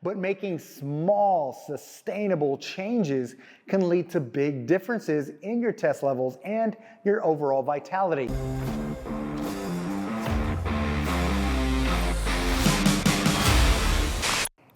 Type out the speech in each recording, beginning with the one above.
but making small, sustainable changes can lead to big differences in your test levels and your overall vitality.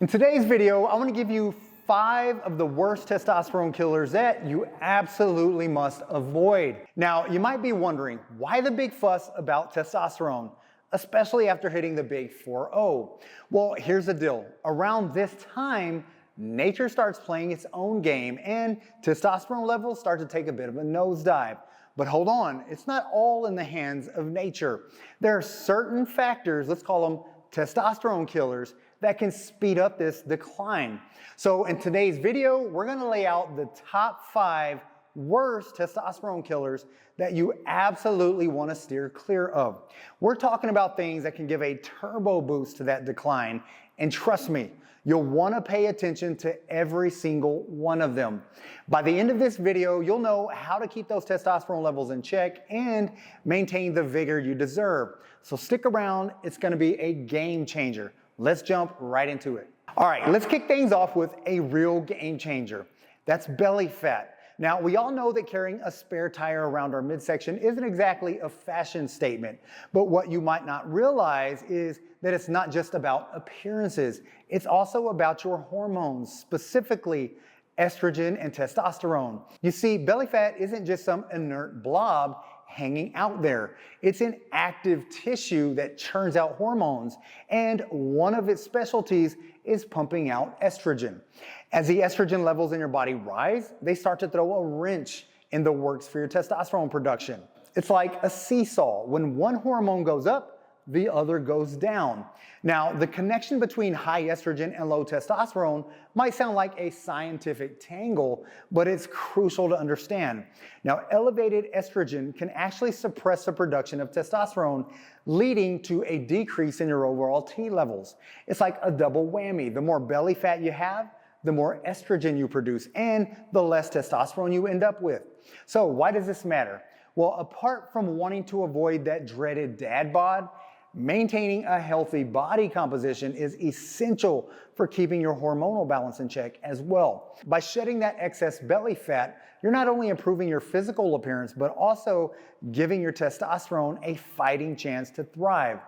In today's video, I want to give you 5 of the worst testosterone killers that you absolutely must avoid. Now, you might be wondering, why the big fuss about testosterone, especially after hitting the big 4-0? Well, here's the deal. Around this time, nature starts playing its own game and testosterone levels start to take a bit of a nosedive. But hold on, it's not all in the hands of nature. There are certain factors, let's call them testosterone killers, that can speed up this decline. So in today's video, we're gonna lay out the top 5 worst testosterone killers that you absolutely wanna steer clear of. We're talking about things that can give a turbo boost to that decline, and trust me, you'll wanna pay attention to every single one of them. By the end of this video, you'll know how to keep those testosterone levels in check and maintain the vigor you deserve. So stick around, it's gonna be a game changer. Let's jump right into it. All right, let's kick things off with a real game changer. That's belly fat. Now, we all know that carrying a spare tire around our midsection isn't exactly a fashion statement, but what you might not realize is that it's not just about appearances. It's also about your hormones, specifically estrogen and testosterone. You see, belly fat isn't just some inert blob hanging out there. It's an active tissue that churns out hormones, and one of its specialties is pumping out estrogen. As the estrogen levels in your body rise, they start to throw a wrench in the works for your testosterone production. It's like a seesaw. When one hormone goes up, the other goes down. Now, the connection between high estrogen and low testosterone might sound like a scientific tangle, but it's crucial to understand. Now, elevated estrogen can actually suppress the production of testosterone, leading to a decrease in your overall T levels. It's like a double whammy. The more belly fat you have, the more estrogen you produce, and the less testosterone you end up with. So why does this matter? Well, apart from wanting to avoid that dreaded dad bod, maintaining a healthy body composition is essential for keeping your hormonal balance in check as well. By shedding that excess belly fat, you're not only improving your physical appearance, but also giving your testosterone a fighting chance to thrive.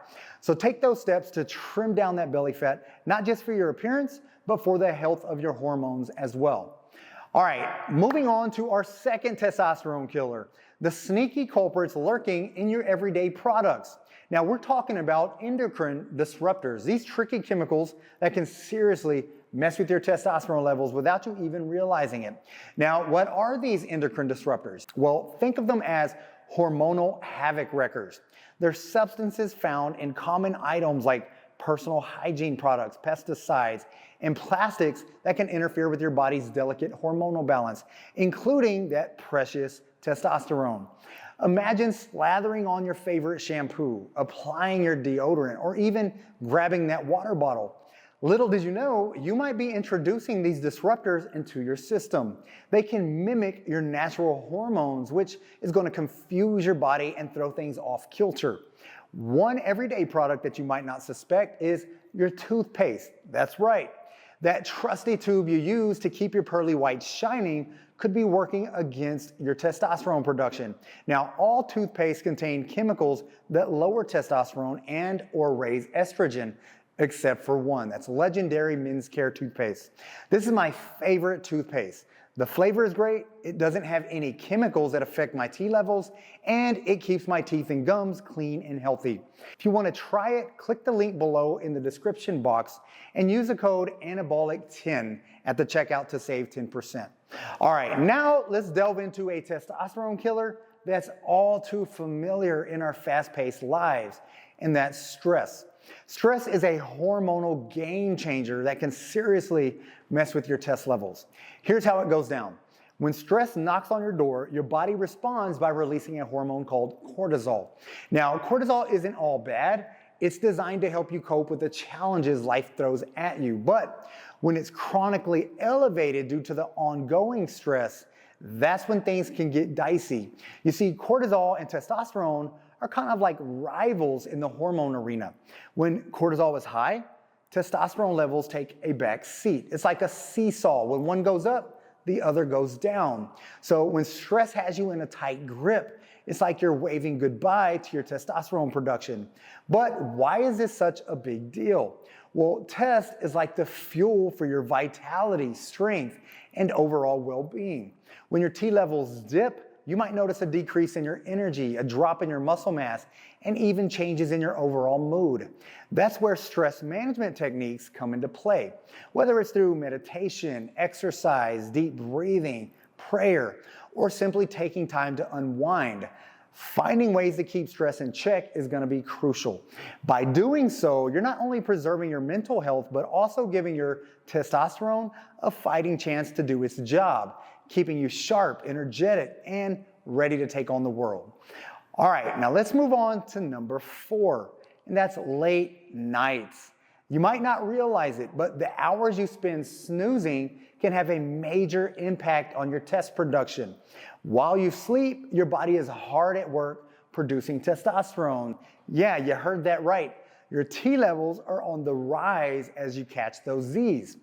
So take those steps to trim down that belly fat, not just for your appearance, but for the health of your hormones as well. All right, moving on to our second testosterone killer, the sneaky culprits lurking in your everyday products. Now, we're talking about endocrine disruptors, these tricky chemicals that can seriously mess with your testosterone levels without you even realizing it. Now, what are these endocrine disruptors? Well, think of them as hormonal havoc wreckers. They're substances found in common items like personal hygiene products, pesticides, and plastics that can interfere with your body's delicate hormonal balance, including that precious testosterone. Imagine slathering on your favorite shampoo, applying your deodorant, or even grabbing that water bottle. Little did you know, you might be introducing these disruptors into your system. They can mimic your natural hormones, which is going to confuse your body and throw things off kilter. One everyday product that you might not suspect is your toothpaste. That's right. That trusty tube you use to keep your pearly whites shining could be working against your testosterone production. Now, all toothpaste contain chemicals that lower testosterone and or raise estrogen, except for one. That's legendary Men's Care toothpaste. This is my favorite toothpaste. The flavor is great, it doesn't have any chemicals that affect my T levels, and it keeps my teeth and gums clean and healthy. If you want to try it, click the link below in the description box and use the code anabolic10 at the checkout to save 10%. All right, now let's delve into a testosterone killer that's all too familiar in our fast-paced lives, and that's stress. Stress is a hormonal game changer that can seriously mess with your test levels. Here's how it goes down. When stress knocks on your door, your body responds by releasing a hormone called cortisol. Now, cortisol isn't all bad. It's designed to help you cope with the challenges life throws at you. But when it's chronically elevated due to the ongoing stress, that's when things can get dicey. You see, cortisol and testosterone are kind of like rivals in the hormone arena. When cortisol is high, testosterone levels take a back seat. It's like a seesaw. When one goes up, the other goes down. So when stress has you in a tight grip, it's like you're waving goodbye to your testosterone production. But why is this such a big deal? Well, test is like the fuel for your vitality, strength, and overall well-being. When your T levels dip, you might notice a decrease in your energy, a drop in your muscle mass, and even changes in your overall mood. That's where stress management techniques come into play. Whether it's through meditation, exercise, deep breathing, prayer, or simply taking time to unwind, finding ways to keep stress in check is going to be crucial. By doing so, you're not only preserving your mental health, but also giving your testosterone a fighting chance to do its job, keeping you sharp, energetic, and ready to take on the world. All right, now let's move on to number 4, and that's late nights. You might not realize it, but the hours you spend snoozing can have a major impact on your test production. While you sleep, your body is hard at work producing testosterone. Yeah, you heard that right. Your T levels are on the rise as you catch those Z's.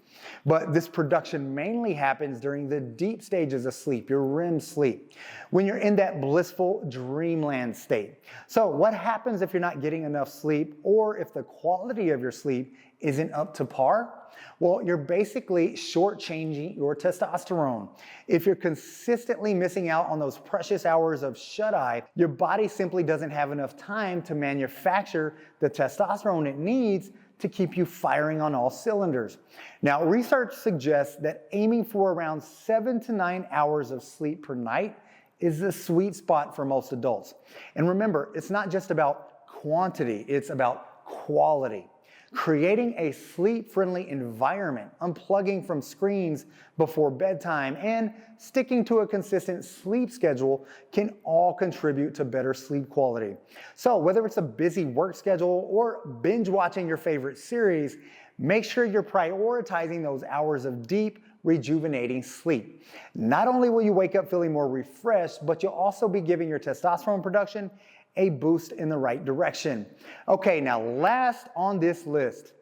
But this production mainly happens during the deep stages of sleep, your REM sleep, when you're in that blissful dreamland state. So what happens if you're not getting enough sleep, or if the quality of your sleep isn't up to par? Well, you're basically shortchanging your testosterone. If you're consistently missing out on those precious hours of shut-eye, your body simply doesn't have enough time to manufacture the testosterone it needs to keep you firing on all cylinders. Now, research suggests that aiming for around 7 to 9 hours of sleep per night is the sweet spot for most adults. And remember, it's not just about quantity, it's about quality. Creating a sleep-friendly environment, unplugging from screens before bedtime, and sticking to a consistent sleep schedule can all contribute to better sleep quality. So whether it's a busy work schedule or binge watching your favorite series, make sure you're prioritizing those hours of deep, rejuvenating sleep. Not only will you wake up feeling more refreshed, but you'll also be giving your testosterone production a boost in the right direction. Okay, now last on this list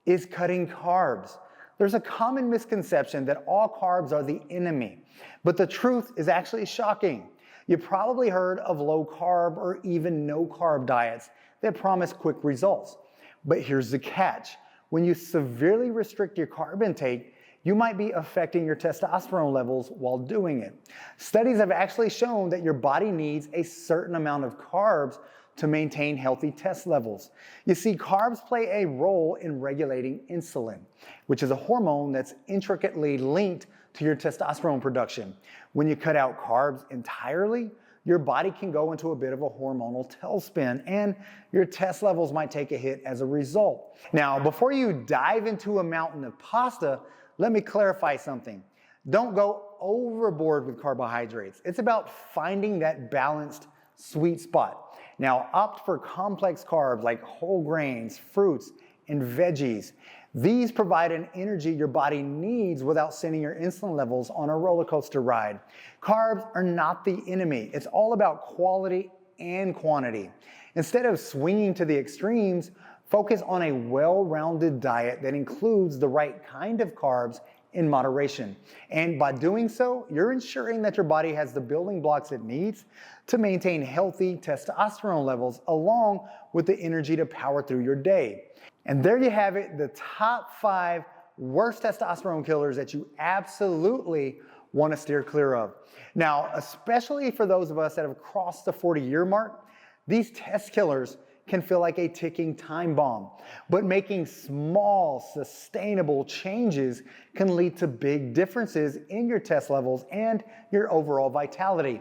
is cutting carbs. There's a common misconception that all carbs are the enemy, but the truth is actually shocking. You probably heard of low carb or even no carb diets that promise quick results. But here's the catch. When you severely restrict your carb intake, you might be affecting your testosterone levels while doing it. Studies have actually shown that your body needs a certain amount of carbs to maintain healthy test levels. You see, carbs play a role in regulating insulin, which is a hormone that's intricately linked to your testosterone production. When you cut out carbs entirely, your body can go into a bit of a hormonal tailspin, and your test levels might take a hit as a result. Now, before you dive into a mountain of pasta, let me clarify something. Don't go overboard with carbohydrates. It's about finding that balanced sweet spot. Now, opt for complex carbs like whole grains, fruits, and veggies. These provide an energy your body needs without sending your insulin levels on a roller coaster ride. Carbs are not the enemy. It's all about quality and quantity. Instead of swinging to the extremes, focus on a well-rounded diet that includes the right kind of carbs in moderation. And by doing so, you're ensuring that your body has the building blocks it needs to maintain healthy testosterone levels along with the energy to power through your day. And there you have it, the top 5 worst testosterone killers that you absolutely want to steer clear of. Now, especially for those of us that have crossed the 40-year mark, these test killers can feel like a ticking time bomb, but making small, sustainable changes can lead to big differences in your test levels and your overall vitality.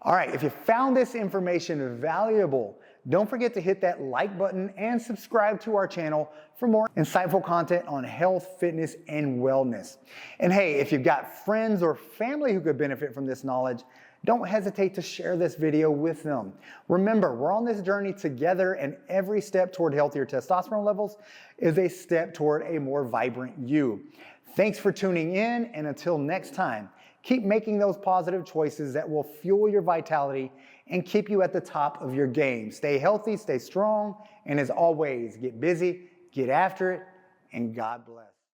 All right, if you found this information valuable, don't forget to hit that like button and subscribe to our channel for more insightful content on health, fitness, and wellness. And hey, if you've got friends or family who could benefit from this knowledge, don't hesitate to share this video with them. Remember, we're on this journey together, and every step toward healthier testosterone levels is a step toward a more vibrant you. Thanks for tuning in, and until next time, keep making those positive choices that will fuel your vitality and keep you at the top of your game. Stay healthy, stay strong, and as always, get busy, get after it, and God bless.